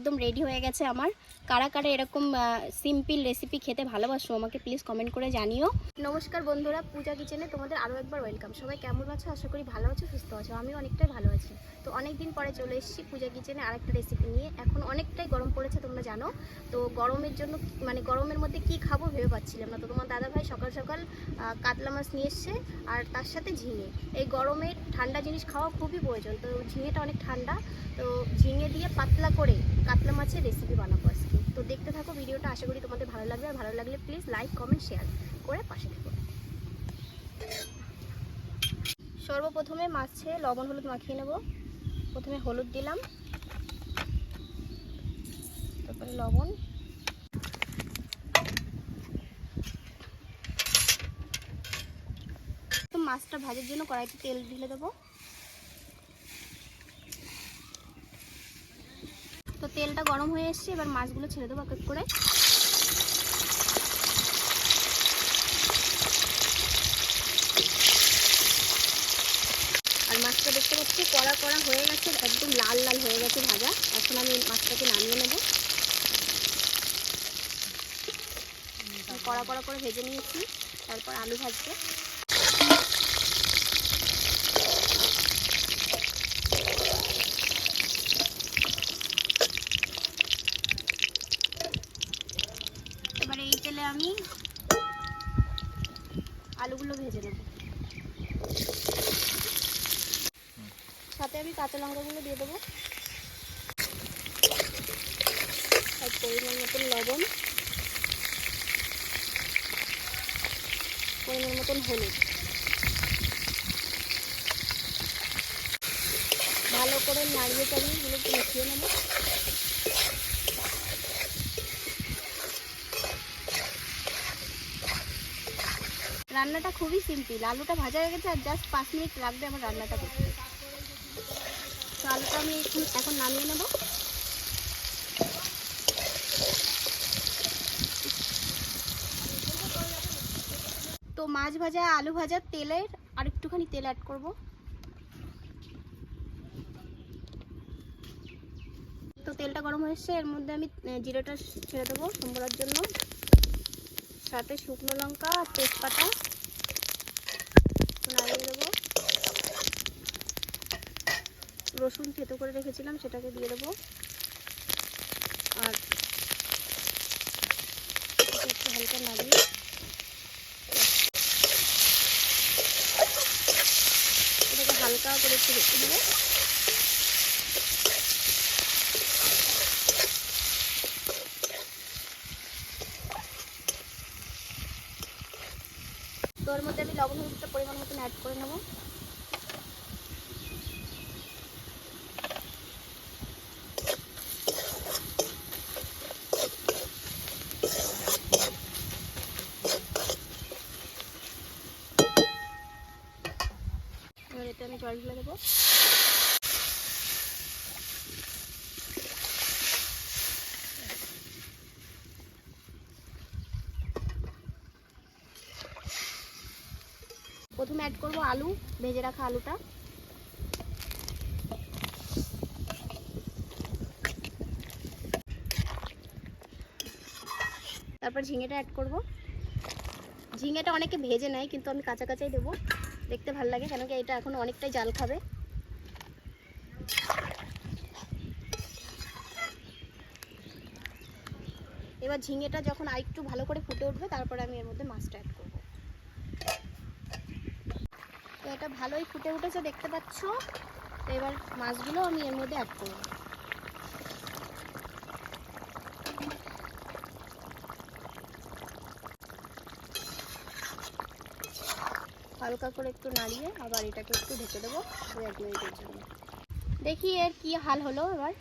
একদম রেডি হয়ে গেছে আমার। কারা কারা এরকম সিম্পল রেসিপি খেতে ভালোবাসো আমাকে প্লিজ কমেন্ট করে জানিও। নমস্কার বন্ধুরা, পূজা কিচেনে তোমাদের আরও একবার ওয়েলকাম। সবাই কেমন আছো? আশা করি ভালো আছো, সুস্থ আছো। আমি অনেকটাই ভালো আছি। তো অনেক দিন পরে চলে এসেছি পূজা কিচেনে আরেকটা রেসিপি নিয়ে। এখন অনেকটাই গরম পড়েছে তোমরা জানো। তো গরমের জন্য মানে গরমের মধ্যে কি খাবো ভেবে পাচ্ছিলাম না। তো তোমার দাদাভাই সকাল সকাল কাতলা মাছ নিয়ে এসছে আর তার সাথে ঝিঙে। এই গরমে ঠান্ডা জিনিস খাওয়া খুবই প্রয়োজন। তো ঝিঙেটা অনেক ঠান্ডা, তো ঝিঙে দিয়ে পাতলা করে কাতলা মাছের রেসিপি বানাবো আজকে। তো দেখতে থাকো ভিডিওটা, আশা করি তোমাদের ভালো লাগবে। আর ভালো লাগলে প্লিজ লাইক কমেন্ট শেয়ার করে পাশে থেকো। সর্বপ্রথমে মাছে লবণ হলুদ মাখিয়ে নেব। প্রথমে হলুদ দিলাম, তারপরে লবণ, তো মাছটা ভাজার জন্য কড়াইতে তেল ঢেলে দেবো। তো তেলটা গরম হয়ে এসছে, এবার মাছগুলো ছেড়ে দেবো এক এক করে। আর মাছটা দেখতে পাচ্ছি কড়া কড়া হয়ে গেছে, একদম লাল লাল হয়ে গেছে ভাজা। এখন আমি মাছটাকে নামিয়ে নেব। কড়া কড়া করে ভেজে নিয়েছি, তারপর আলু ভাজবো। এবার এই তেলে আমি আলুগুলো ভেজে নেব। সাথে আমি কাঁচা লঙ্কাগুলো দিয়ে দেবো, আর পরিমাণ মতন লবণ, পরিমাণ মতন হলুদ। ভালো করে নাড়িয়ে চাড়িয়ে এগুলো একটু মিশিয়ে নেব। রান্নাটা খুবই সিম্পল। আলুটা ভাজা হয়ে গেছে, আর জাস্ট 5 মিনিট লাগবে আমার রান্নাটা করতে। তো আলুটা আমি এখন নামিয়ে নেব। তো মাছ ভাজা আলু ভাজার তেলের আর একটুখানি তেল অ্যাড করব। তো তেলটা গরম হয়ে এসছে, এর মধ্যে আমি জিরাটা ছেড়ে দেবো সম্বরার জন্য, সাথে শুকনো লঙ্কা আর তেজপাতা নাড়িয়ে দেবো। রসুন থেতো করে রেখেছিলাম সেটাকে দিয়ে দেবো, আর একটু হালকা নাড়িয়ে এটাকে হালকা করে একটু রেখে দেবো। তো এর মধ্যে আমি লবণ হলুদটা পরিমাণ মতন অ্যাড করে নেব। এবার এতে আমি জল ঢেলে দেবো। প্রথমে অ্যাড করব আলু, ভেজে রাখা আলুটা। তারপর ঝিঙেটা অ্যাড করব। ঝিঙেটা অনেকে ভেজে নেয়, কিন্তু আমি কাঁচা কাঁচাই দেবো, দেখতে ভালো লাগে, কেন কি এটা এখন অনেকটাই জাল খাবে। এবার ঝিঙেটা যখন আরেকটু ভালো করে ফুটে উঠবে, তারপরে আমি এর মধ্যে মাছটা অ্যাড করব। তো এটা ভালোই ফুটে উঠেছে দেখতে পাচ্ছ। তো এবার মাছগুলো আমি এর মধ্যে অ্যাড করব। হালকা করে একটু নাড়িয়ে আবার এটাকে একটু ঢেকে দেবো 1 মিনিটের জন্য। দেখি এর কি হাল হলো। এবার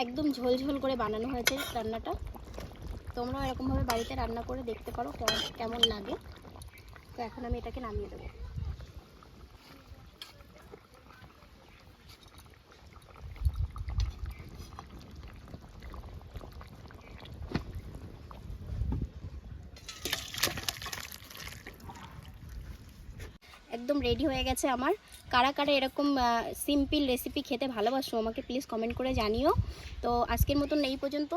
একদম ঝোল ঝোল করে বানানো হয়েছে রান্নাটা। তোমরাও এরকমভাবে বাড়িতে রান্না করে দেখতে পারো কেমন লাগে। তো এখন আমি এটাকে নামিয়ে দেবো। একদম রেডি হয়ে গেছে আমার। কারা কারা এরকম সিম্পল রেসিপি খেতে ভালোবাসো আমাকে প্লিজ কমেন্ট করে জানিও। তো আজকের মতন এই পর্যন্ত।